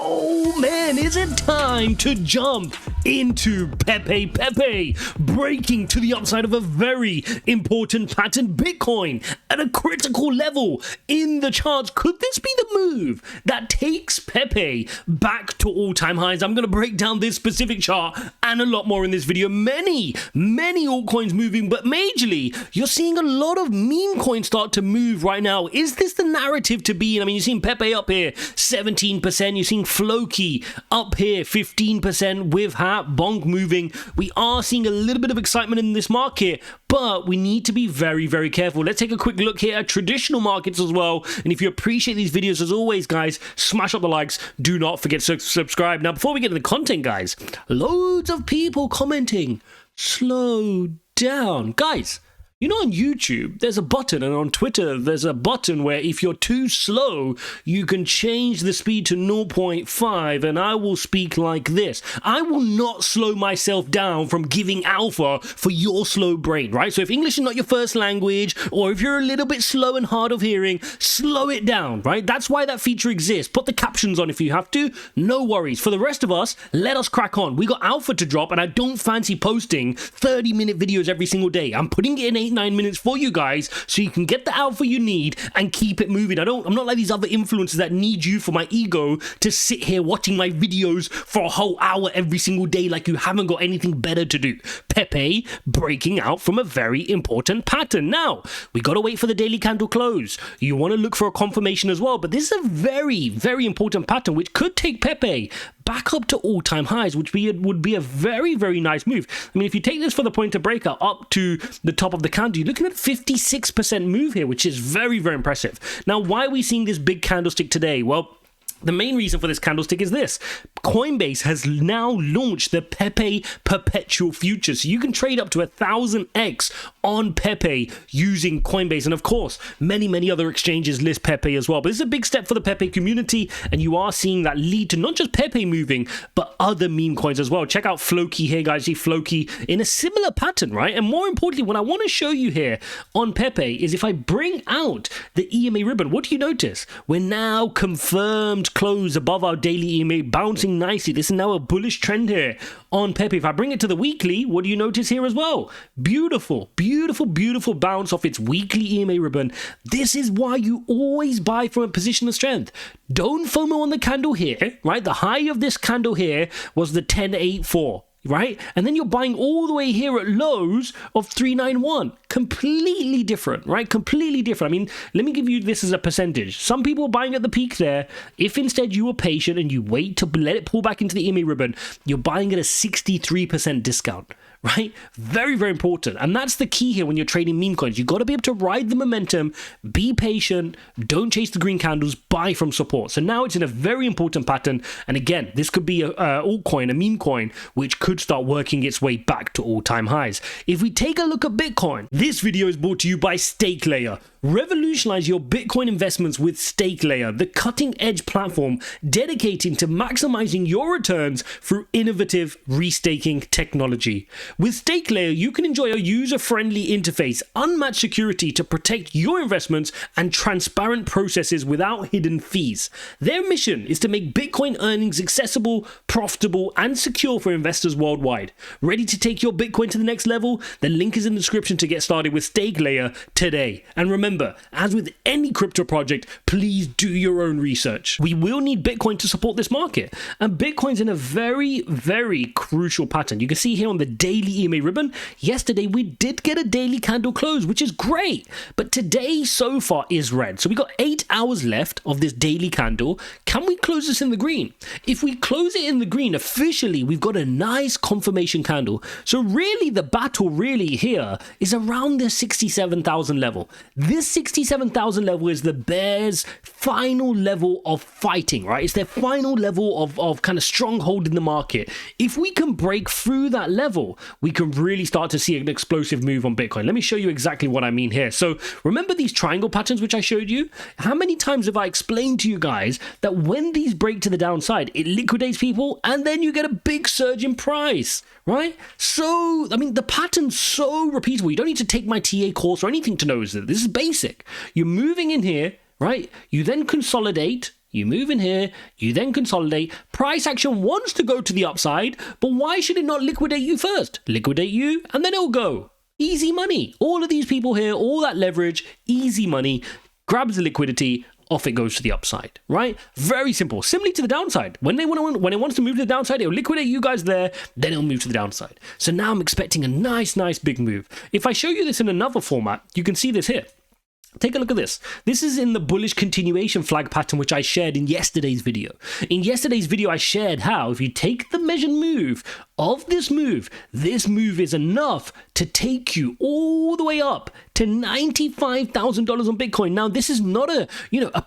Oh man, is it time to jump into Pepe, breaking to the upside of a very important pattern, Bitcoin at a critical level in the charts. Could this be the move that takes Pepe back to all-time highs? I'm going to break down this specific chart and a lot more in this video. Many altcoins moving, but majorly, you're seeing a lot of meme coins start to move right now. Is this the narrative to be in? I mean, you're seeing Pepe up here, 17%. You're seeing Floki up here, 15% with Hat, Bonk moving. We are seeing a little bit of excitement in this market, but we need to be very, very careful. Let's take a quick look here at traditional markets as well. And if you appreciate these videos, as always, guys, smash up the likes. Do not forget to subscribe. Now, before we get into the content, guys, loads of people commenting, slow down. Guys, you know, on YouTube, there's a button, and on Twitter, there's a button where if you're too slow, you can change the speed to 0.5, and I will speak like this. I will not slow myself down from giving alpha for your slow brain, right? So if English is not your first language, or if you're a little bit slow and hard of hearing, slow it down, right? That's why that feature exists. Put the captions on if you have to. No worries. For the rest of us, let us crack on. We got alpha to drop, and I don't fancy posting 30-minute videos every single day. I'm putting it in 8-9 minutes for you guys so you can get the alpha you need and keep it moving. I'm not like these other influencers that need you for my ego to sit here watching my videos for a whole hour every single day like you haven't got anything better to do. Pepe breaking out from a very important pattern. Now, we got to wait for the daily candle close. You want to look for a confirmation as well, but this is a very, very important pattern which could take Pepe back up to all-time highs, which would be a very, very nice move. I mean, if you take this for the point of breakout up to the top of the candle, you're looking at 56% move here, which is very, very impressive. Now, why are we seeing this big candlestick today? Well, the main reason for this candlestick is this. Coinbase has now launched the Pepe Perpetual Future. So you can trade up to 1,000x on Pepe using Coinbase. And of course, many other exchanges list Pepe as well. But this is a big step for the Pepe community. And you are seeing that lead to not just Pepe moving, but other meme coins as well. Check out Floki here, guys. See Floki in a similar pattern, right? And more importantly, what I want to show you here on Pepe is if I bring out the EMA ribbon, what do you notice? We're now confirmed close above our daily EMA, bouncing nicely. This is now a bullish trend here on Pepe. If I bring it to the weekly, what do you notice here as well? Beautiful bounce off its weekly EMA ribbon. This is why you always buy from a position of strength. Don't FOMO on the candle here, right? The high of this candle here was the 1084. Right? And then you're buying all the way here at lows of 391. Completely different, right? Completely different. I mean, let me give you this as a percentage. Some people are buying at the peak there. If instead you were patient and you wait to let it pull back into the EMA ribbon, you're buying at a 63% discount. Right? Very, very important. And that's the key here when you're trading meme coins. You've got to be able to ride the momentum, be patient, don't chase the green candles, buy from support. So now it's in a very important pattern. And again, this could be a altcoin, a meme coin, which could start working its way back to all-time highs. If we take a look at Bitcoin, this video is brought to you by StakeLayer. Revolutionize your Bitcoin investments with StakeLayer, the cutting-edge platform dedicating to maximizing your returns through innovative restaking technology. With StakeLayer, you can enjoy a user-friendly interface, unmatched security to protect your investments, and transparent processes without hidden fees. Their mission is to make Bitcoin earnings accessible, profitable, and secure for investors worldwide. Ready to take your Bitcoin to the next level? The link is in the description to get started with StakeLayer today. And remember, as with any crypto project, please do your own research. We will need Bitcoin to support this market, and Bitcoin's in a very, very crucial pattern. You can see here on the daily EMA ribbon, yesterday we did get a daily candle close, which is great, but today so far is red. So we got 8 hours left of this daily candle. Can we close this in the green? If we close it in the green, officially we've got a nice confirmation candle. So really the battle really here is around the 67,000 level. This 67,000 level is the bears' final level of fighting, right? It's their final level of kind of stronghold in the market. If we can break through that level, we can really start to see an explosive move on Bitcoin. Let me show you exactly what I mean here. So remember these triangle patterns which I showed you? How many times have I explained to you guys that when these break to the downside, it liquidates people and then you get a big surge in price, right? So, I mean, the pattern's so repeatable. You don't need to take my TA course or anything to know this. This is basic. You're moving in here, right? You then consolidate, you move in here, you then consolidate. Price action wants to go to the upside, but why should it not liquidate you first? Liquidate you, and then it'll go. Easy money. All of these people here, all that leverage, easy money, grabs the liquidity, off it goes to the upside, right? Very simple. Similarly to the downside. When it wants to move to the downside, it'll liquidate you guys there, then it'll move to the downside. So now I'm expecting a nice big move. If I show you this in another format, you can see this here. Take a look at this. This is in the bullish continuation flag pattern, which I shared in yesterday's video. In yesterday's video, I shared how if you take the measured move of this move is enough to take you all the way up to $95,000 on Bitcoin. Now, this is not a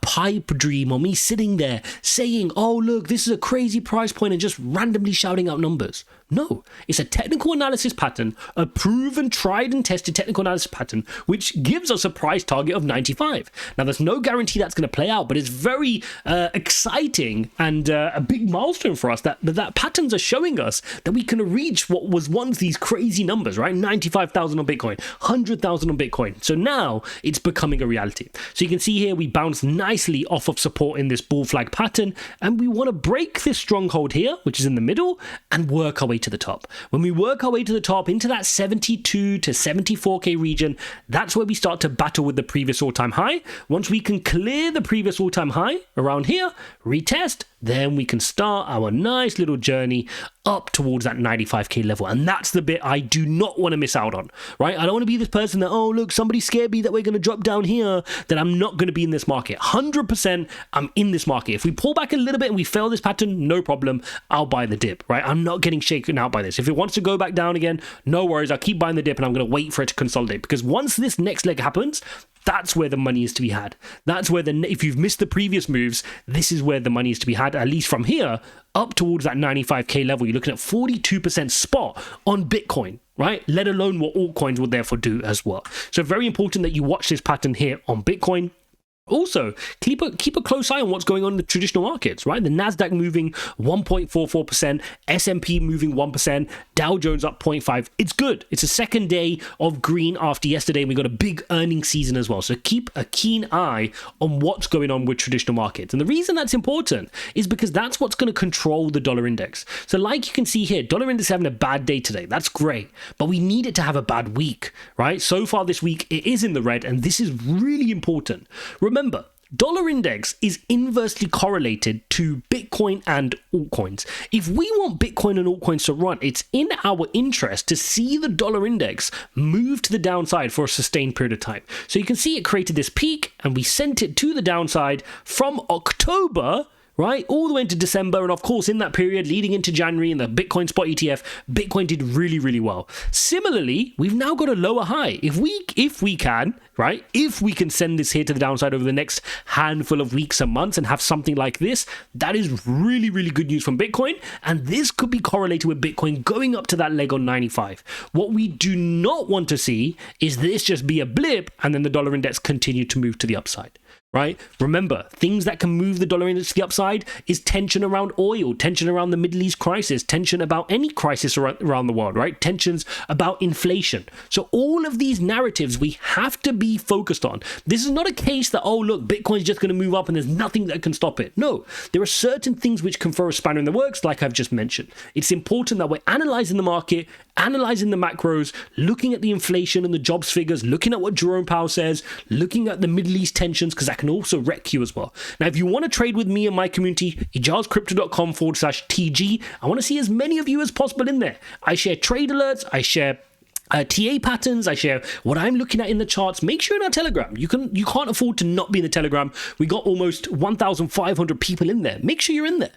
pipe dream or me sitting there saying, oh, look, this is a crazy price point and just randomly shouting out numbers. No, it's a technical analysis pattern, a proven, tried and tested technical analysis pattern, which gives us a price target of 95. Now, there's no guarantee that's going to play out, but it's very exciting and a big milestone for us that patterns are showing us that we can reach what was once these crazy numbers, right? 95,000 on Bitcoin, 100,000 on Bitcoin. So now it's becoming a reality. So you can see here we bounce nicely off of support in this bull flag pattern, and we want to break this stronghold here, which is in the middle, and work our way to the top. When we work our way to the top into that 72 to 74k region, that's where we start to battle with the previous all-time high. Once we can clear the previous all-time high around here, retest, then we can start our nice little journey up towards that 95k level. And that's the bit I do not want to miss out on, right? I don't want to be this person that, oh, look, somebody scared me that we're going to drop down here, that I'm not going to be in this market. 100% I'm in this market. If we pull back a little bit and we fail this pattern, no problem. I'll buy the dip, right? I'm not getting shaken out by this. If it wants to go back down again, no worries. I'll keep buying the dip and I'm going to wait for it to consolidate, because once this next leg happens, that's where the money is to be had. That's where if you've missed the previous moves, this is where the money is to be had, at least from here up towards that 95k level. You're looking at 42% spot on Bitcoin, right? Let alone what altcoins would therefore do as well. So very important that you watch this pattern here on Bitcoin. Also, keep a close eye on what's going on in the traditional markets, right? The Nasdaq moving 1.44%, S&P moving 1%, Dow Jones up 0.5%. It's good. It's a second day of green after yesterday, and we got a big earnings season as well. So keep a keen eye on what's going on with traditional markets. And the reason that's important is because that's what's going to control the dollar index. So like you can see here, dollar index having a bad day today. That's great, but we need it to have a bad week, right? So far this week, it is in the red, and this is really important. Remember, dollar index is inversely correlated to Bitcoin and altcoins. If we want Bitcoin and altcoins to run, it's in our interest to see the dollar index move to the downside for a sustained period of time. So you can see it created this peak and we sent it to the downside from October, right, all the way into December. And of course, in that period leading into January in the Bitcoin spot ETF, Bitcoin did really well. Similarly, we've now got a lower high. If we can send this here to the downside over the next handful of weeks and months and have something like this, that is really good news from Bitcoin. And this could be correlated with Bitcoin going up to that leg on 95. What we do not want to see is this just be a blip and then the dollar index continue to move to the upside. Right? Remember, things that can move the dollar index to the upside is tension around oil, tension around the Middle East crisis, tension about any crisis around the world, right? Tensions about inflation. So all of these narratives we have to be focused on. This is not a case that, oh, look, Bitcoin's just going to move up and there's nothing that can stop it. No, there are certain things which can throw a spanner in the works, like I've just mentioned. It's important that we're analyzing the market, analyzing the macros, looking at the inflation and the jobs figures, looking at what Jerome Powell says, looking at the Middle East tensions, because that can also wreck you as well. Now, if you want to trade with me and my community, ijazcrypto.com/TG, I want to see as many of you as possible in there. I share trade alerts, I share TA patterns, I share what I'm looking at in the charts. Make sure you're in our Telegram. You can't afford to not be in the Telegram. We got almost 1,500 people in there. Make sure you're in there.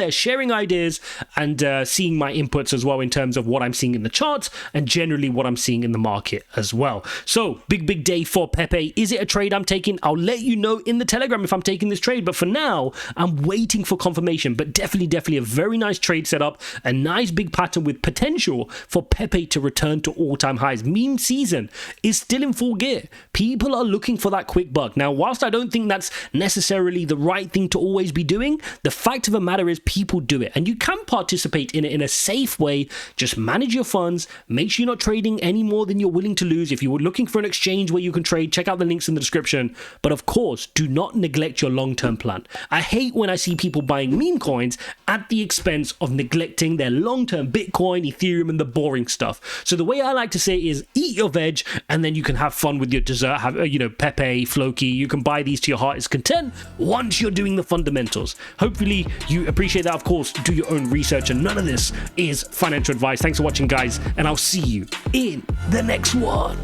Sharing ideas and seeing my inputs as well in terms of what I'm seeing in the charts and generally what I'm seeing in the market as well. So big day for Pepe. Is it a trade I'm taking? I'll let you know in the Telegram if I'm taking this trade, but for now I'm waiting for confirmation. But definitely a very nice trade setup, a nice big pattern with potential for Pepe to return to all-time highs. Meme season is still in full gear. People are looking for that quick buck. Now, whilst I don't think that's necessarily the right thing to always be doing, the fact of the matter there is, people do it, and you can participate in it in a safe way. Just manage your funds, make sure you're not trading any more than you're willing to lose. If you were looking for an exchange where you can trade, check out the links in the description. But of course, do not neglect your long-term plan. I hate when I see people buying meme coins at the expense of neglecting their long-term Bitcoin, Ethereum, and the boring stuff. So the way I like to say it is eat your veg, and then you can have fun with your dessert. Have Pepe, Floki. You can buy these to your heart's content once you're doing the fundamentals. Hopefully you appreciate that. Of course, do your own research, and none of this is financial advice. Thanks for watching, guys, and I'll see you in the next one.